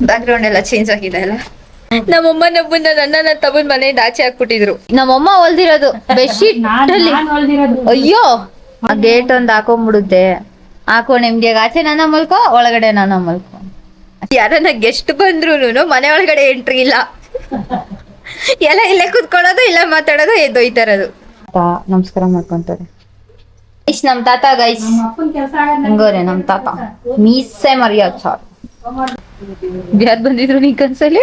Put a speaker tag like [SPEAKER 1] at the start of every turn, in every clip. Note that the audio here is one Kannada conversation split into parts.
[SPEAKER 1] ಬ್ಯಾಕ್ ಗ್ರೌಂಡ್ ಎಲ್ಲ ಚೇಂಜ್ ಆಗಿದೆ ಅಲ್ಲ. ನಮ್ಮಮ್ಮ ನನ್ನ ತಗೊಂಡ್ ಮನೆಯಿಂದ ಆಚೆ ಹಾಕ್ಬಿಟ್ಟಿದ್ರು. ನಮ್ಮಮ್ಮ ಹೊಲ್ದಿರೋದು ಬೆಡ್ಶೀಟ್ ಅಲ್ಲಿ. ಅಯ್ಯೋ, ಆ ಗೇಟ್ ಒಂದ್ ಹಾಕೊಂಡ್ಬಿಡುತ್ತೆ. ಹಾಕೋ ನಿಮ್ಗೆ ಆಚೆ ನನ್ನ ಮಲ್ಕೋ, ಒಳಗಡೆ ನನ್ನ ಮಲ್ಕೋ. ಯಾರನ್ನ ಗೆಸ್ಟ್ ಬಂದ್ರು ಮನೆ ಒಳಗಡೆ ಎಂಟ್ರಿ ಇಲ್ಲ. ಎಲ್ಲ ಇಲ್ಲೇ ಕುತ್ಕೊಳ್ಳೋದು, ಇಲ್ಲ ಮಾತಾಡೋದು, ಎದ್ದೊಯ್ತಾ ಇರೋದು. ನಮಸ್ಕಾರ ಮಾಡ್ಕೊಂತಾರೆ ಗೈಸ್. ನಮ್ ತಾತ ಗೈಸ್ ಹಂಗೋರೆ ನಮ್ ತಾತ ಮೀಸೆ ಮರಿಯೋದ್ ಸಾರ್. ಯಾರು ಬಂದಿದ್ರು ನೀ ಕನ್ಸಲ್ಲಿ?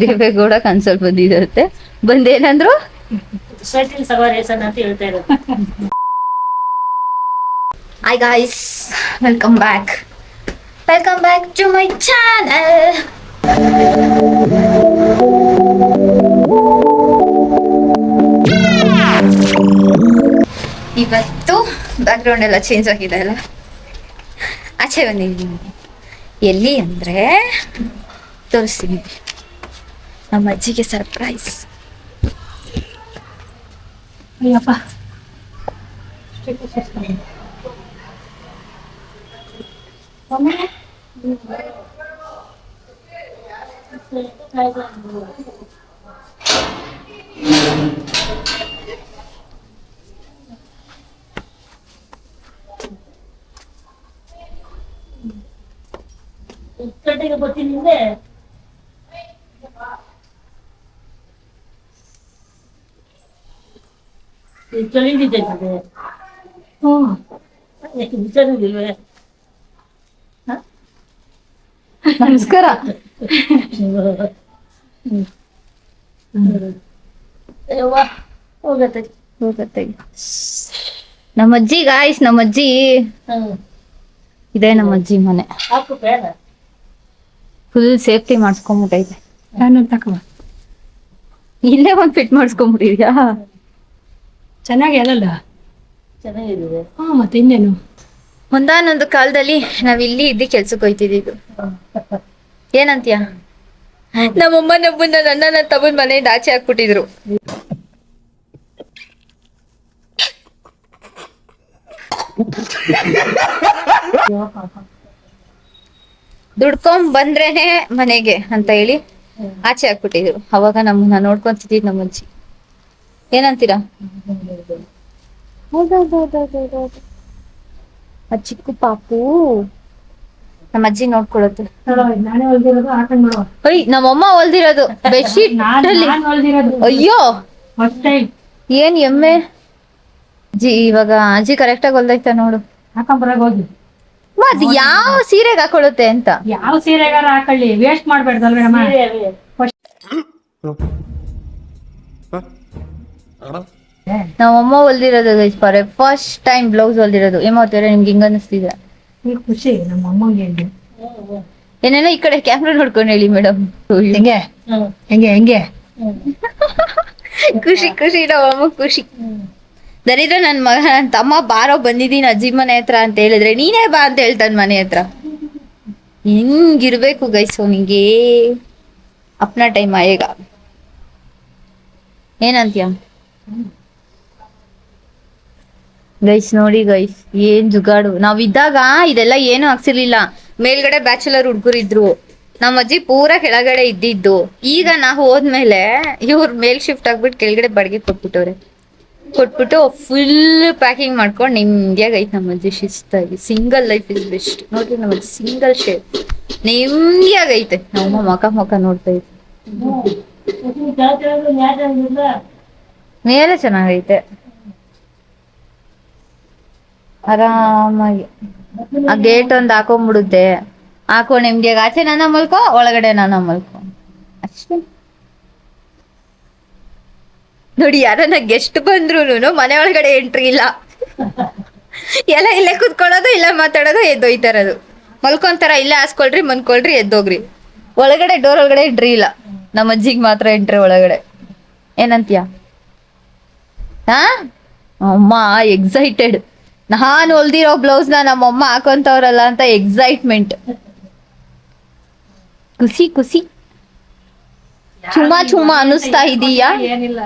[SPEAKER 1] ದೇವೇಗೌಡ ಕನ್ಸಲ್ ಬಂದಿರುತ್ತೆ. ಬಂದೇನಂದ್ರು hi guys, welcome back to my channel. ಇವತ್ತು ಬ್ಯಾಕ್ ಗ್ರೌಂಡ್ ಎಲ್ಲ ಚೇಂಜ್ ಆಗಿದೆ ಅಲ್ಲ. ಆಚೆ ಬಂದಿದ್ದೀನಿ. ಎಲ್ಲಿ ಅಂದ್ರೆ ತೋರಿಸ್ತೀನಿ, ನಮ್ಮ ಅಜ್ಜಿಗೆ ಸರ್ಪ್ರೈಸ್. ಅಯ್ಯಪ್ಪ,
[SPEAKER 2] ಗೊತ್ತಿಲ್ಲ
[SPEAKER 1] ನಮಸ್ಕಾರ. ಹೋಗತ್ತೆ ನಮ್ಮ ಅಜ್ಜಿ ಗಾಯ್ಸ್, ನಮ್ಮ ಅಜ್ಜಿ ಇದೆ. ನಮ್ಮ ಅಜ್ಜಿ ಮನೆ ಫುಲ್ ಸೇಫ್ಟಿ ಮಾಡಿಸ್ಕೊಂಡ್ಬಿಟ್ಟೈತೆ. ಇಲ್ಲೇ ಒಂದ್ ಫಿಟ್ ಮಾಡಿಸ್ಕೊಂಡ್ಬಿಟ್ಟಿದ್ಯಾ?
[SPEAKER 2] ಚೆನ್ನಾಗಿ ಅಲ್ಲಲ್ಲ, ಚೆನ್ನಾಗಿದೆ. ಮತ್ತೆ ಇನ್ನೇನು,
[SPEAKER 1] ಒಂದಾನೊಂದು ಕಾಲದಲ್ಲಿ ನಾವ್ ಇಲ್ಲಿ ಇದ್ದಿ ಕೆಲ್ಸಕ್ಕೆ ಹೋಯ್ತಿದ್ದು. ಏನಂತೀಯ? ನಮ್ಮಮ್ಮ ನನ್ನ ತಗೊಂಡ್ ಮನೆಯಿಂದ ಆಚೆ ಹಾಕ್ಬಿಟ್ಟಿದ್ರು. ದುಡ್ಕೊಂಡ್ ಬಂದ್ರೇನೆ ಮನೆಗೆ ಅಂತ ಹೇಳಿ ಆಚೆ ಹಾಕ್ಬಿಟ್ಟಿದ್ರು. ಅವಾಗ ನಮ್ಮನ್ನ ನೋಡ್ಕೊಂತಿದ್ ನಮ್ಮ ಅಜ್ಜಿ. ಏನಂತೀರಾ? ಆ ಚಿಕ್ಕ ಪಾಪು ನಮ್ಮ ಅಜ್ಜಿ ನೋಡ್ಕೊಳತ್ತೆ. ನಮ್ಮಮ್ಮ ಹೊಲ್ದಿರೋದು ಬೆಡ್ಶೀಟ್ ಅಲ್ಲಿ. ಅಯ್ಯೋ, ಏನ್ ಎಮ್ಮೆ ಅಜ್ಜಿ. ಇವಾಗ ಅಜ್ಜಿ ಕರೆಕ್ಟ್ ಆಗಿ ಹೊಲ್ದೈತ ನೋಡು. ಮತ್ ಯಾವ ಸೀರೆಗೆ ಹಾಕೊಳ್ಳುತ್ತೆ ಅಂತ.
[SPEAKER 2] ಯಾವ ಸೀರೆಗಾರ ಹಾಕೊಳ್ಳಿ, ವೇಸ್ಟ್ ಮಾಡ್ಬೇಡ್ದಲ್ವೇ ನಮ್ಮ.
[SPEAKER 1] ನಮ್ಮಮ್ಮ ಹೊಲ್ದಿರೋದು ಫಸ್ಟ್ ಟೈಮ್ ಬ್ಲೌಸ್ ಹೊಲ್ದಿರೋದು. ಏಮಾವ್ತಾರೆ ನಿಮ್ಗೆ ಹಿಂಗ ಅನಿಸ್ತಿದೆ?
[SPEAKER 2] ಖುಷಿ ನಮ್ಮ ಅಮ್ಮಂಗೆ.
[SPEAKER 1] ಏನೇನೋ ಈ ಕಡೆ ಕ್ಯಾಮ್ರಾ ನೋಡ್ಕೊಂಡು ಹೇಳಿ ಮೇಡಮ್.
[SPEAKER 2] ಹೆಂಗೆ ಹೆಂಗೆ ಹೆಂಗೆ
[SPEAKER 1] ಖುಷಿ ಖುಷಿ, ನಮ್ಮಮ್ಮ ಖುಷಿ. ದರಿದ್ರ ನನ್ ಮಗ, ನನ್ ತಮ್ಮ ಬಾರೋ ಬಂದಿದ್ದೀನಿ ಅಜ್ಜಿ ಮನೆ ಹತ್ರ ಅಂತ ಹೇಳಿದ್ರೆ ನೀನೇ ಬಾ ಅಂತ ಹೇಳ್ತಾನ ಮನೆ ಹತ್ರ. ಹಿಂಗಿರ್ಬೇಕು ಗೈಸು ನಿಂಗೆ. ಅಪ್ನಾ ಟೈಮ್ ಆಯೇಗ. ಏನಂತೀಯ ಗೈಸ್? ನೋಡಿ ಗೈಸ್, ಏನ್ ಜುಗಾಡು. ನಾವಿದ್ದಾಗ ಇದೆಲ್ಲ ಏನು ಹಾಕ್ಸಿರ್ಲಿಲ್ಲ. ಮೇಲ್ಗಡೆ ಬ್ಯಾಚುಲರ್ ಹುಡ್ಗರು ಇದ್ರು, ನಮ್ಮ ಅಜ್ಜಿ ಪೂರಾ ಕೆಳಗಡೆ ಇದ್ದಿದ್ದು. ಈಗ ನಾವು ಹೋದ್ಮೇಲೆ ಇವ್ರ ಮೇಲ್ ಶಿಫ್ಟ್ ಆಗ್ಬಿಟ್ಟು ಕೆಳಗಡೆ ಬಾಡಿಗೆ ಕೊಟ್ಬಿಟ್ಟು ಫುಲ್ ಪ್ಯಾಕಿಂಗ್ ಮಾಡ್ಕೊಂಡು ನಿಮ್ದಿಯಾಗೈತೆ ನಮ್ಮ ಅಜ್ಜಿ ಶಿಸ್ತಾಗಿ. Single life is best. ನೋಡ್ರಿ ನಮ್ಮ ಅಜ್ಜಿ ಸಿಂಗಲ್ ಶೇರ್ ನಿಮ್ದಿಯಾಗೈತೆ. ನಮ್ಮ ಮುಖ ನೋಡ್ತಾ ಇದ್ವಿ. ಮೇಲೆ ಚೆನ್ನಾಗೈತೆ ಆರಾಮಾಗಿ. ಆ ಗೇಟ್ ಒಂದ್ ಹಾಕೊಂಡ್ಬಿಡುತ್ತೆ. ಹಾಕೋ ನಿಮ್ಗೆ ಆಚೆ ನನ್ನ ಮಲ್ಕೋ, ಒಳಗಡೆ ನನ್ನ ಮಲ್ಕೋ ಅಷ್ಟೇ. ನೋಡಿ, ಯಾರನ್ನ ಗೆಸ್ಟ್ ಬಂದ್ರು ಮನೆ ಒಳಗಡೆ ಎಂಟ್ರಿ ಇಲ್ಲ. ಎಲ್ಲ ಇಲ್ಲೇ ಕುತ್ಕೊಳ್ಳೋದು, ಇಲ್ಲ ಮಾತಾಡೋದು, ಎದ್ದೊಯ್ತಾ ಇರೋದು. ಮಲ್ಕೊಂತಾರ, ಇಲ್ಲೇ ಹಾಸ್ಕೊಳ್ರಿ, ಮನ್ಕೊಳ್ರಿ, ಎದ್ದೋಗ್ರಿ. ಒಳಗಡೆ ಡೋರ್ ಒಳಗಡೆ ಎಂಟ್ರಿ ಇಲ್ಲ. ನಮ್ಮ ಅಜ್ಜಿಗೆ ಮಾತ್ರ ಎಂಟ್ರಿ ಒಳಗಡೆ. ಏನಂತೀಯ? ಹಾ ಅಮ್ಮ ಎಕ್ಸೈಟೆಡ್. ನಾನು ಹೊಲ್ದಿರೋ ಬ್ಲೌಸ್ ನಮ್ಮಮ್ಮ ಹಾಕೊಂತವ್ರಲ್ಲ ಅಂತ ಎಕ್ಸೈಟ್ಮೆಂಟ್. ಖುಷಿ ಖುಷಿ. ಚುಮ್ಮ ಅನ್ನಿಸ್ತಾ ಇದೀಯಾ?
[SPEAKER 2] ಏನಿಲ್ಲ,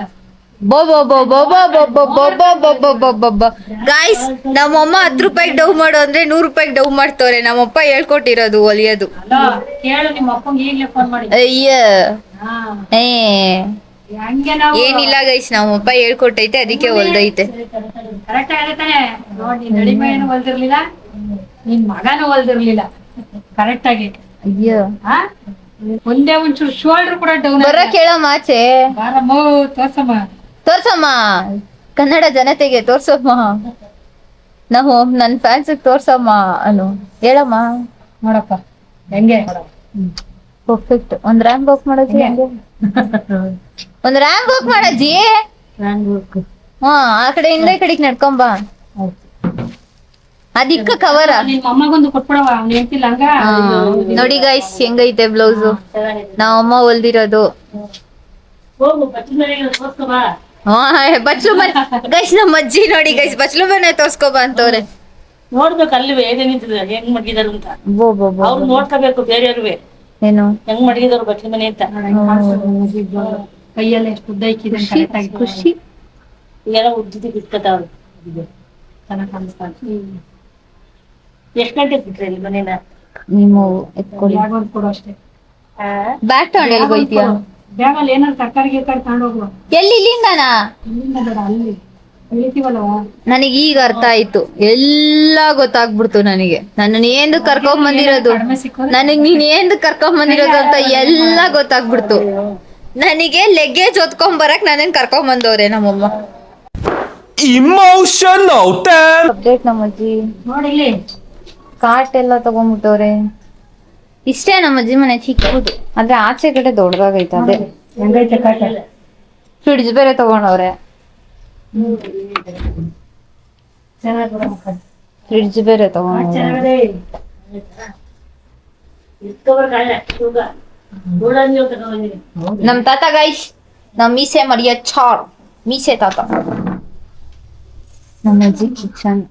[SPEAKER 1] ಗಾಯ್ಸ್ ನಮ್ಮಮ್ಮ 10 ರೂಪಾಯಿಗೆ ಡವ್ ಮಾಡು ಅಂದ್ರೆ 100 ರೂಪಾಯಿಗೆ ಡವ್ ಮಾಡ್ತವ್ರೆ. ನಮ್ಮಪ್ಪ ಹೇಳ್ಕೊಟ್ಟಿರೋದು ಹೊಲಿಯೋದು.
[SPEAKER 2] ಅಲ್ಲ ಕೇಳು ನಿಮ್ಮ ಅಪ್ಪಂಗೆ ಈಗಲೇ ಫೋನ್ ಮಾಡಿ.
[SPEAKER 1] ಅಯ್ಯ
[SPEAKER 2] ಹಾ
[SPEAKER 1] ಏ
[SPEAKER 2] ಹಂಗೆ ನಾವು
[SPEAKER 1] ಏನಿಲ್ಲ ಗೈಸ್, ನಮ್ಮಪ್ಪ ಹೇಳ್ಕೊಟ್ಟೈತೆ ಅದಕ್ಕೆ ಹೊಲ್ದೈತೆ.
[SPEAKER 2] ಕರೆಕ್ಟ್ ಆಗತ್ತಾನೆ ನೋಡಿ. ನಿನ್ ದಡಿಮೆಯನ್ನು ಹೊಲ್ದಿರ್ಲಿಲ್ಲ, ನಿನ್ ಮಗನೂ ಹೊಲ್ದಿರ್ಲಿಲ್ಲ ಕರೆಕ್ಟ್ ಆಗಿ.
[SPEAKER 1] ಅಯ್ಯೋ
[SPEAKER 2] ಹಾ ಒಂದೇ ಒಂಚೂರು ಶೋಲ್ಡರ್ ಕೂಡ ಡೌನ್
[SPEAKER 1] ಬರ ಕೇಳಮ್ಮ ಆಚೆ.
[SPEAKER 2] ಬಾರಮ್ಮ ತೋರ್ಸಮ್ಮ.
[SPEAKER 1] ತೋರ್ಸಮ್ಮ ಕನ್ನಡ ಜನತೆಗೆ ತೋರ್ಸಮ್ಮ. ನಾವು ನನ್ ಫ್ಯಾನ್ಸ್ ತೋರ್ಸಮ್ಮ ಅನು ಹೇಳಮ್ಮ.
[SPEAKER 2] ನೋಡಪ್ಪ ಹೆಂಗೆ
[SPEAKER 1] ಪರ್ಫೆಕ್ಟ್. ಒಂದ್ ರ್ಯಾಂಪ್ ವಾಕ್ ಮಾಡೋದು ಹೆಂಗೆ? ಒಂದ್ ರ್ಯಾಂಪ್ ವಾಕ್ ಮಾಡಜ್ಜಿ. ಹಾ ಆ ಕಡೆಯಿಂದ ಈ ಕಡೆಗೆ ನಡ್ಕೊಂಬ. ಅದಿಕ್ಕ ಕವರ.
[SPEAKER 2] ನಿಮ್ ಅಮ್ಮಗೊಂದು ಕೊಟ್ಬಿಡವ, ಅವ್ನು ಹೇಳ್ತಿಲ್ಲ ಹಂಗ.
[SPEAKER 1] ನೋಡಿ ಗೈಸ್ ಹೆಂಗೈತೆ ಬ್ಲೌಸು. ನಾವ್ ಅಮ್ಮ ಹೊಲ್ದಿರೋದು. ಹಾ ಬಚ್ಲು ಮನೆ ಗೈಸ್, ನಮ್ಮ ಅಜ್ಜಿ ನೋಡಿ ಗೈಸ್ ಬಚ್ಲು ಮನೆ ತೋರ್ಸ್ಕೊಬ ಅಂತವ್ರೆ.
[SPEAKER 3] ನೋಡ್ಬೇಕು ಅಲ್ಲಿ ಹೇಗೆ ನಿಂತಿದ್ರೆ ಹೆಂಗ್ ಮಡಗಿದಾರು ಅಂತ
[SPEAKER 1] ಬೋ ಬೋ ಬೋ
[SPEAKER 3] ಅವ್ರು ನೋಡ್ಕೋಬೇಕು ಬೇರೆಯವ್ರುವೆ
[SPEAKER 1] ಏನು
[SPEAKER 3] ಹೆಂಗ್ ಮಡಗಿದಾರು ಬಟ್ಲಿ ಮನೆ ಅಂತ.
[SPEAKER 2] ಕೈಯೆಲ್ಲ ಎಷ್ಟು ಉದ್ದ ಇಕ್ಕಿದೆ ಅಂತ correct ಆಗಿ
[SPEAKER 1] ಖುಷಿ.
[SPEAKER 3] ಈಗೆಲ್ಲ ಉದ್ದಿದ್ದು ಬಿಟ್ಕೋತಾವ್ರು.
[SPEAKER 2] ಚೆನ್ನಾಗಿ ಕಾಣಿಸ್ತಾರೆ.
[SPEAKER 3] ಎಷ್ಟ್ ಗಂಟೆಗೆ ಬಿಟ್ರೆ ಇಲ್ಲಿ ಮನೇನ?
[SPEAKER 1] ನೀವು ಎತ್ಕೊಳ್ಳಿ.
[SPEAKER 2] ಬ್ಯಾಗ್ ಒಂದು ಕೊಡು ಅಷ್ಟೇ.
[SPEAKER 1] ಬ್ಯಾಗ್ ತಗೊಂಡು ಎಲ್ಲಿ ಹೋಯ್ತೀಯ?
[SPEAKER 2] ಬ್ಯಾಗಲ್ಲಿ ಏನಾದ್ರು ತರಕಾರಿ ಗಿರ್ಕಾರಿ ತಗೊಂಡು ಹೋಗುವ.
[SPEAKER 1] ಎಲ್ಲಿ ಇಲ್ಲಿಂದನಾ?
[SPEAKER 2] ಇಲ್ಲಿಂದ ಬೇಡ, ಅಲ್ಲಿ ಬೆಳಿತೀವಲ್ವ.
[SPEAKER 1] ನನಗೆ ಈಗ ಅರ್ಥ ಆಯ್ತು, ಎಲ್ಲಾ ಗೊತ್ತಾಗ್ಬಿಡ್ತು ನನಗೆ. ನನ್ನನ್ನು ಏನು ಕರ್ಕೊಂಡ್ ಬಂದಿರೋದು, ನನಗ್ ನೀನ್ ಏನು ಕರ್ಕೊಂಡ್ ಬಂದಿರೋದು ಅಂತ ಎಲ್ಲಾ ಗೊತ್ತಾಗ್ಬಿಡ್ತು ನನಗೆ. ಲೆಗೇಜ್ ಹೊತ್ಕೊಂಡ್ ಬರಕ್ ನನ್ನನ್ ಕರ್ಕೊಂಡ್ ಬಂದವ್ರೆ ನಮ್ಮಮ್ಮ.
[SPEAKER 4] Emotional damn.
[SPEAKER 1] ಅಪ್ಡೇಟ್ ನಮ್ಮಜ್ಜಿ
[SPEAKER 2] ನೋಡಿ ಇಲ್ಲಿ
[SPEAKER 1] ಕಾರ್ಟ್ ಎಲ್ಲ ತಗೊಂಡ್ಬಿಟ್ಟವ್ರೆ. ಇಷ್ಟೇ ನಮ್ಮಜ್ಜಿ ಮನೆ ಚಿಕ್ಕದು, ಆದ್ರೆ ಆಚೆ ಕಡೆ ದೊಡ್ಡದಾಗೈತೆ. ಅದೇ
[SPEAKER 2] ಹೆಂಗೈತೆ ಕಾಟ.
[SPEAKER 1] ಫ್ರಿಡ್ಜ್ ಬೇರೆ ತಗೊಂಡವ್ರೆ.
[SPEAKER 2] ಚೆನ್ನಾಗಿ
[SPEAKER 1] ಫ್ರಿಡ್ಜ್ ಬೇರೆ ತಗೊಂಡವ್ರೆ.
[SPEAKER 2] ಚೆನ್ನಾಗದೆ.
[SPEAKER 3] ಇಟ್ಕೊಬರ್ ಕಾಳೆ ಶುಗ ಗೋಡಂಬಿ ಅಂತ ತಗೊಂಡಿನಿ.
[SPEAKER 1] ನಮ್ ತಾತ ಗೈಸ್, ನಮ್ ಮೀಸೆ ಮಡಿಯ ಚಾರ್ ಮೀಸೆ ತಾತ. ನಮ್ಮ ಅಜ್ಜಿ ಕಿಚನ್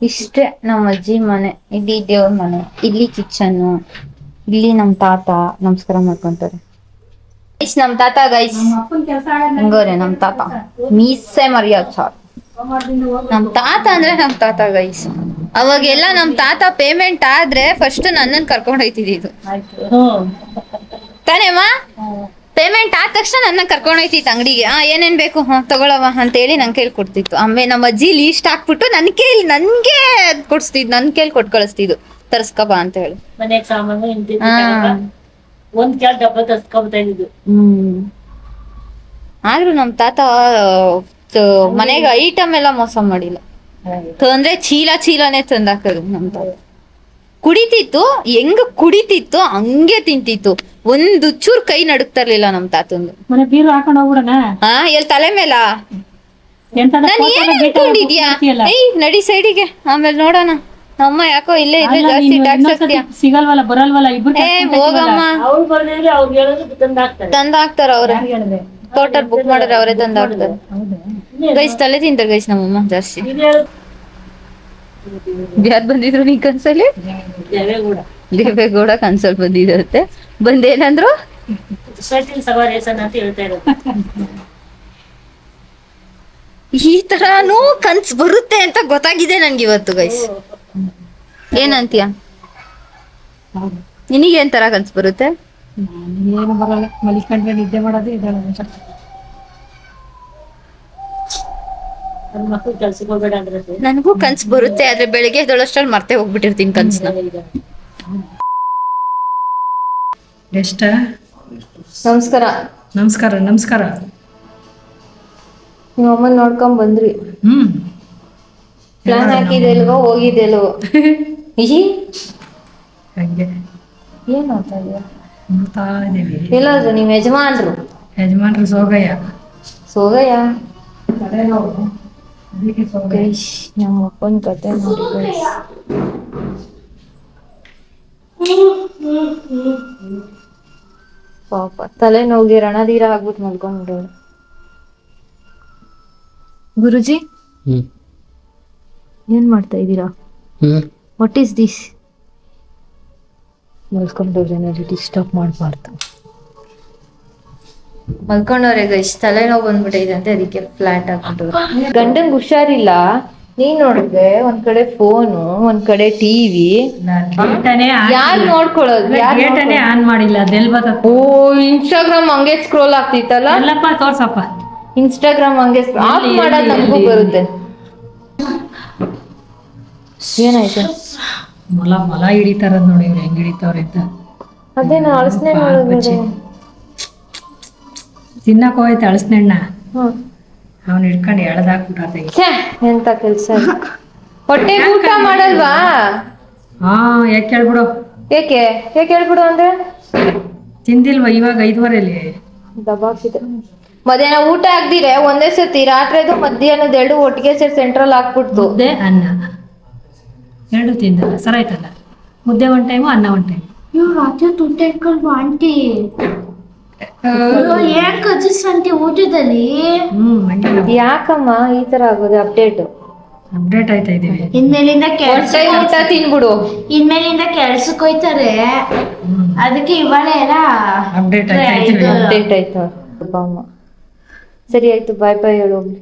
[SPEAKER 1] ಇಷ್ಟೇ. ನಮ್ಮ ಅಜ್ಜಿ ಮನೆ, ಇಲ್ಲಿ ದೇವ್ರ ಮನೆ, ಇಲ್ಲಿ ಕಿಚನ್, ಇಲ್ಲಿ ನಮ್ ತಾತ ನಮಸ್ಕಾರ ಮಾಡ್ಕೊಂತಾರೆ. ಗೈಸ್ ನಮ್ ತಾತ ಗೈಸ್
[SPEAKER 2] ನಮ್ಮ ಅಪ್ಪನ ಕೆಲಸ
[SPEAKER 1] ಹಂಗೋರೆ. ನಮ್ ತಾತ ಮೀಸೆ ಮರಿಯ ಚಾರ್. ನಮ್ ತಾತ ಅಂದ್ರೆ ನಮ್ ತಾತ ಗೈಸ್. ಅವಾಗೆಲ್ಲ ನಮ್ ತಾತ ಪೇಮೆಂಟ್ ಆದ್ರೆ ಫಸ್ಟ್ ನನ್ನನ್ ಕರ್ಕೊಂಡ್ ಹೋಯ್ತಿದ್ದು ತಾನೇಮ್ಮ. ಪೇಮೆಂಟ್ ಆದ ತಕ್ಷಣ ನನ್ನ ಕರ್ಕೊಂಡ್ ಹೋಯ್ತಿತ್ತು ಅಂಗಡಿಗೆ. ಏನೇನ್ ಬೇಕು ತಗೊಳವ ಅಂತ ಹೇಳಿ ನಂಗೆ ಕೇಳಿ ಕೊಡ್ತಿತ್ತು. ಆಮೇಲೆ ನಮ್ಮ ಅಜ್ಜಿ ಲೀಸ್ಟ್ ಹಾಕ್ಬಿಟ್ಟು ನನ್ಗೆ ಕೊಡ್ಸ್ತಿದ್, ನನ್ ಕೇಳಿ ಕೊಟ್ಟು ಕಳಿಸ್ತಿದ್ದು ತರ್ಸ್ಕಬ ಅಂತ ಹೇಳಿ.
[SPEAKER 3] ಮನೆಗ್ ಸಾಮಾನು ಒಂದ್ ಕ್ಯಾಲ್ ಡಬ್ಬ ತರ್ಸ್ಕೊಬತ್ತಾ ಇದ್ದು.
[SPEAKER 1] ಆದ್ರೂ ನಮ್ ತಾತ ಮನೆಗೆ ಐಟಮ್ ಎಲ್ಲ ಮೋಸ ಮಾಡಿಲ್ಲ. ತಂದ್ರೆ ಚೀಲನೇ ತಂದಾಕದು ನಮ್ ತಾತ. ಕುಡಿತಿತ್ತು, ಹೆಂಗ ಕುಡಿತಿತ್ತು ಹಂಗೆ ತಿಂತಿತ್ತು. ಒಂದು ಚೂರ್ ಕೈ ನಡುಕ್ತಿರ್ಲಿಲ್ಲ ನಮ್ ತಾತಂದು.
[SPEAKER 2] ಮನೆ ಬೀರು ಹಾಕೊಂಡು ಹೋಗ್ಬಿಡಣ.
[SPEAKER 1] ಎಲ್ಲಿ ತಲೆ ಮೇಲ?
[SPEAKER 2] ಎಂತದ
[SPEAKER 1] ನಾನ್ ಏನ್ ಅನ್ಕೊಂಡಿದ್ಯಾ? ಏಯ್ ನಡಿ ಸೈಡಿಗೆ, ಆಮೇಲೆ ನೋಡೋಣ. ಅಮ್ಮ ಯಾಕೋ ಇಲ್ಲೇ ಇದ್ರೆ ಜಾಸ್ತಿ ಟ್ಯಾಕ್ಸ್ ಹಾಕ್ತೀಯ.
[SPEAKER 2] ಸಿಗಲ್ವಲ್ಲ ಬರಲ್ವಲ್ಲ ಇಬ್ರು.
[SPEAKER 1] ಹೋಗಮ್ಮ,
[SPEAKER 3] ಅವ್ರು ಬರ್ದಿದ್ರೆ ಅವ್ರು ಹೇಳೋದು ತಂದಾಕ್ತಾರೆ.
[SPEAKER 1] ತಂದಾಕ್ತಾರ ಅವ್ರೆ.
[SPEAKER 2] ಹೇಳಿದ್ರೆ
[SPEAKER 1] ಟೋಟಲ್ ಬುಕ್ ಮಾಡಿದ್ರೆ ಅವರೇ ತಂದಾಕ್ತಾರೆ. ಗೈಸ್ ತಲೆ ತಿಂತಾರೆ ಗೈಸ್ ನಮ್ಮಮ್ಮ ಜಾಸ್ತಿ. ಯಾರು ಬಂದಿದ್ರು ನೀ ಕನ್ಸಲ್ಲಿ?
[SPEAKER 3] ದೇವೇಗೌಡ
[SPEAKER 1] ದೇವೇಗೌಡ ಕನ್ಸಲ್ ಬಂದಿರುತ್ತೆ. ಬಂದೇನಂದ್ರು
[SPEAKER 3] ಸೊಸೈಟಿ ಸವಾರಿ ಹೆಸನ್ ಅಂತ ಹೇಳ್ತಾ ಇರೋದು.
[SPEAKER 1] ಈ ತರಾನು ಕನ್ಸ್ ಬರುತ್ತೆ ಅಂತ ಗೊತ್ತಾಗಿದೆ ನನ್ಗೆ ಇವತ್ತು ಗೈಸ್. ಏನಂತೀಯ? ನಿನಗೇನ್ ತರ ಕನ್ಸ್ ಬರುತ್ತೆ?
[SPEAKER 2] ಏನು ಬರಲ್ಲ, ಮಲಿಕೊಂಡ್ರೆ ನಿದ್ದೆ ಮಾಡೋದು ಇದ್ದಾಳೆ.
[SPEAKER 3] ನನ್ನ ಮಕ್ಳು ಕೆಲ್ಸಕ್ಕೆ ಹೋಗ್ಬೇಡ ಅಂದ್ರೆ
[SPEAKER 1] ನನಗೂ ಕನ್ಸ್ ಬರುತ್ತೆ, ಆದ್ರೆ ಬೆಳಿಗ್ಗೆ ಎದ್ದೊಳಷ್ಟ್ರಲ್ಲಿ ಮರ್ತೇ ಹೋಗ್ಬಿಟ್ಟಿರ್ತೀನಿ ಕನ್ಸ್ನ.
[SPEAKER 2] ಎಷ್ಟ?
[SPEAKER 1] ನಮಸ್ಕಾರ.
[SPEAKER 2] ನಮಸ್ಕಾರ. ನಮಸ್ಕಾರ.
[SPEAKER 1] ನಿಮ್ಮ ಅಮ್ಮನ್ ನೋಡ್ಕೊಂಡ್ ಬಂದ್ರಿ. ಪ್ಲಾನ್ ಹಾಕಿದೆಲ್ವೋ ಹೋಗಿದೆಲ್ವೋ?
[SPEAKER 2] ಹಂಗೆ
[SPEAKER 1] ಏನ್ ನೋಡ್ತಾ ಇದೀಯ?
[SPEAKER 2] ನೋಡ್ತಾ ಇದೀವಿ.
[SPEAKER 1] ಎಲ್ಲಾದ್ರು ನಿಮ್ ಯಜಮಾನ್ರು?
[SPEAKER 2] ಯಜಮಾನ್ರು ಸೋಗಯ್ಯ.
[SPEAKER 1] ಸೋಗಯ್ಯ
[SPEAKER 2] ತಲೆನೋವು ಅದಕ್ಕೆ ಸೋಗಯ್ಯ.
[SPEAKER 1] ಗೈಸ್ ನಮ್ಮ ಅಪ್ಪನ ಕತೆ ನೋಡಿ ಗೈಸ್. ಪಾಪ ತಲೆನೋವಿಗೆ ರಣಧೀರ ಆಗ್ಬಿಟ್ಟು ಮಲ್ಕೊಂಡ್ಬಿಡೋಳು. ಗುರುಜಿ ಏನ್ ಮಾಡ್ತಾ ಇದ್ದೀರಾ? What is this? ಮಲ್ಕೊಂಡವ್ರೆ, ಡಿಸ್ಟರ್ಬ್ ಮಾಡಬಾರ್ದು. ಮಲ್ಕೊಂಡವ್ರೆ ಗೈಸ್, ತಲೆನೋವು ಬಂದ್ಬಿಟ್ಟೈತೆ ಅಂತ ಅದಕ್ಕೆ ಫ್ಲಾಟ್ ಆಗ್ಬಿಟ್ಟು. ಗಂಡಂಗ್ ಹುಷಾರಿಲ್ಲ, ನೀನ್ ನೋಡಿದ್ರೆ ಒಂದ್ ಕಡೆ ಫೋನು, ಒಂದ್ ಕಡೆ ಟಿವಿ. ಯಾರ್ ನೋಡ್ಕೊಳ್ಳೋದು?
[SPEAKER 2] ಗೇಟನೇ ಆನ್ ಮಾಡಿಲ್ಲ, ಅದೆಲ್ ಬರ್ತದೆ?
[SPEAKER 1] ಓ, ಇನ್ಸ್ಟಾಗ್ರಾಮ್ ಹಂಗೆ ಸ್ಕ್ರೋಲ್ ಆಗ್ತಿತ್ತಲ್ಲ.
[SPEAKER 2] ಎಲ್ಲಪ್ಪ ತೋರ್ಸಪ್ಪ.
[SPEAKER 1] ಇನ್ಸ್ಟಾಗ್ರಾಮ್ ಹಂಗೆ ಆಫ್ ಮಾಡೋದು ನಮಗೂ ಬರುತ್ತೆ. ಏನಾಯ್ತು?
[SPEAKER 2] ಮೊಲ ಹಿಡಿತಾರದ್ ನೋಡಿ, ಇವ್ರು ಹೆಂಗ್ ಹಿಡಿತಾವ್ರೆ ಅಂತ.
[SPEAKER 1] ಅದೇನು ಅಳಸ್ನೆ ನೋಡಿದ್ರೆ
[SPEAKER 2] ತಿನ್ನಕ್ ಹೋಯ್ತು ಅಳಸ್ನೆಣ್ಣ, ಅವ್ನು ಹಿಡ್ಕೊಂಡು ಎಳ್ದಾಕ್ಬಿಟ್ಟ.
[SPEAKER 1] ಎಂತ ಕೆಲ್ಸ? ಹೊಟ್ಟೆ ಊಟ ಮಾಡಲ್ವಾ?
[SPEAKER 2] ಹಾ, ಯಾಕೆ ಹೇಳ್ಬಿಡು.
[SPEAKER 1] ಏಕೆ ಹೇಳ್ಬಿಡು ಅಂದ್ರೆ
[SPEAKER 2] ತಿಂದಿಲ್ವಾ ಇವಾಗ 5:15
[SPEAKER 1] ದಬಾಕಿದೆ. ಮಧ್ಯಾಹ್ನ ಊಟ ಆಗ್ದಿರೆ ಒಂದೇ ಸತಿ ರಾತ್ರಿದು ಮಧ್ಯಾಹ್ನದ 2 ಒಟ್ಟಿಗೆ ಸೇರಿ ಸೆಂಟ್ರಲ್ ಹಾಕ್ಬಿಡ್ತು.
[SPEAKER 2] ಮುದ್ದೆ ಅನ್ನ 2 ತಿಂದ ಸರ ಆಯ್ತಲ್ಲ. ಮುದ್ದೆ 1 ಟೈಮು, ಅನ್ನ 1 ಟೈಮ್.
[SPEAKER 4] ಇವ್ರು ರಾತ್ರಿ ತುಟ್ಟ ಇಟ್ಕೊಂಡು ಆಂಟಿ ಏನ್ ಕಜಿಸ್ ಆಂಟಿ ಊಟದಲ್ಲಿ
[SPEAKER 1] ಯಾಕಮ್ಮ ಈ ತರ ಆಗೋದು?
[SPEAKER 2] ಅಪ್ಡೇಟ್ ಆಯ್ತಾ ಇದೀವಿ.
[SPEAKER 4] ಇನ್ಮೇಲಿಂದ
[SPEAKER 1] ಊಟ ತಿನ್ಬಿಡು.
[SPEAKER 4] ಇನ್ಮೇಲಿಂದ ಕೆಲ್ಸಕ್ಕೆ ಹೋಯ್ತಾರೆ, ಅದಕ್ಕೆ ಇವಳೇ ಎಲ್ಲ
[SPEAKER 2] ಅಪ್ಡೇಟ್ ಆಯ್ತಾ ಇದೀವಿ.
[SPEAKER 1] ಅಪ್ಡೇಟ್ ಆಯ್ತಾ? ಅಮ್ಮ ಸರಿ ಆಯ್ತು, ಬಾಯ್ ಬಾಯ್ ಹೇಳೋಗ್ಲಿ.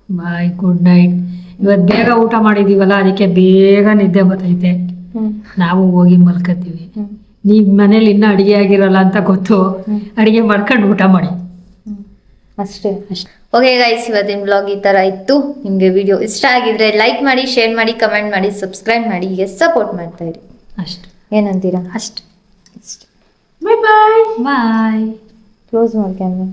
[SPEAKER 2] ಬಾಯ್, ಗುಡ್ ನೈಟ್. ಇವತ್ತು ಬೇಗ ಊಟ ಮಾಡಿದೀವಲ್ಲ, ಅದಕ್ಕೆ ಬೇಗ ನಿದ್ದೆ ಬರ್ತೈತೆ. ನಾವು ಹೋಗಿ ಮಲ್ಕತ್ತೀವಿ. ನೀವ್ ಮನೇಲಿ ಇನ್ನೂ ಅಡಿಗೆ ಆಗಿರಲ್ಲ ಅಂತ ಗೊತ್ತು, ಅಡಿಗೆ ಮಾಡ್ಕೊಂಡು ಊಟ ಮಾಡಿ
[SPEAKER 1] ಅಷ್ಟೇ. ಓಕೆ ಗೈಸ್, ಇವತ್ತಿನ ಬ್ಲಾಗ್ ಈ ತರ ಇತ್ತು. ನಿಮ್ಗೆ ವಿಡಿಯೋ ಇಷ್ಟ ಆಗಿದ್ರೆ ಲೈಕ್ ಮಾಡಿ, ಶೇರ್ ಮಾಡಿ, ಕಮೆಂಟ್ ಮಾಡಿ, ಸಬ್ಸ್ಕ್ರೈಬ್ ಮಾಡಿ, ಹೀಗೆ ಸಪೋರ್ಟ್ ಮಾಡ್ತಾ ಇರಿ.
[SPEAKER 2] ಅಷ್ಟು.
[SPEAKER 1] ಏನಂತೀರಾ?
[SPEAKER 2] ಅಷ್ಟು.
[SPEAKER 4] ಬಾಯ್ ಬಾಯ್
[SPEAKER 2] ಬಾಯ್.
[SPEAKER 1] ಕ್ಲೋಸ್ ಮಾಡಿ ಕ್ಯಾಮ್ರಾ.